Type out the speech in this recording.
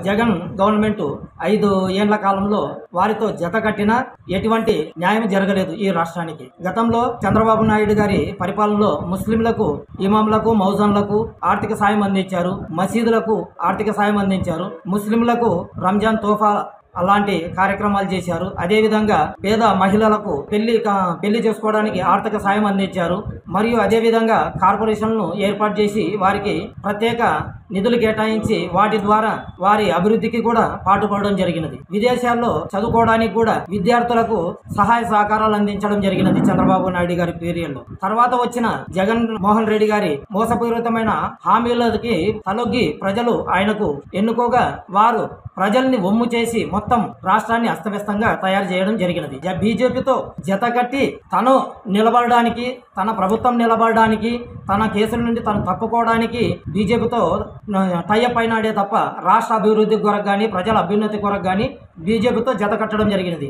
Jagan government 5 ఏళ్ల కాలంలో వారితో జత కట్టినా ఎటువంటి న్యాయం జరగలేదు ఈ రాష్ట్రానికి. గతంలో చంద్రబాబు నాయుడు గారి పరిపాలనలో ముస్లింలకు, ఇమాంలకు, మౌజన్లకు ఆర్థిక సాయం అందించారు. మసీదులకు ఆర్థిక సాయం అందించారు. ముస్లింలకు రంజాన్ తోఫా అలాంటి కార్యక్రమాలు చేశారు. అదేవిధంగా పేద మహిళలకు పెళ్లి చేసుకోవడానికి ఆర్థిక సాయం అందించారు. మరియు అదేవిధంగా కార్పొరేషన్లను ఏర్పాటు చేసి వారికి ప్రత్యేక నిధులు కేటాయించి వాటి ద్వారా వారి అభివృద్ధికి కూడా పాటుపడడం జరిగినది. విదేశాల్లో చదువుకోవడానికి కూడా విద్యార్థులకు సహాయ సహకారాలు అందించడం జరిగినది చంద్రబాబు నాయుడు గారి పీరియడ్లో. తర్వాత వచ్చిన జగన్ మోహన్ రెడ్డి గారి మోసపూరితమైన హామీలకి తలొగ్గి ప్రజలు ఆయనకు ఎన్నుకోగా వారు ప్రజల్ని ఒమ్ము చేసి మొత్తం రాష్ట్రాన్ని అస్తవ్యస్తంగా తయారు చేయడం జరిగినది. బీజేపీతో జత కట్టి తను నిలబడడానికి, తన ప్రభుత్వం నిలబడడానికి, తన కేసుల నుండి తను తప్పుకోవడానికి బీజేపీతో టైఅప్ అయినాడే తప్ప రాష్ట్ర అభివృద్ధి కొరకు కానీ ప్రజల అభ్యున్నతి కొరకు కానీ బీజేపీతో జత కట్టడం జరిగినది.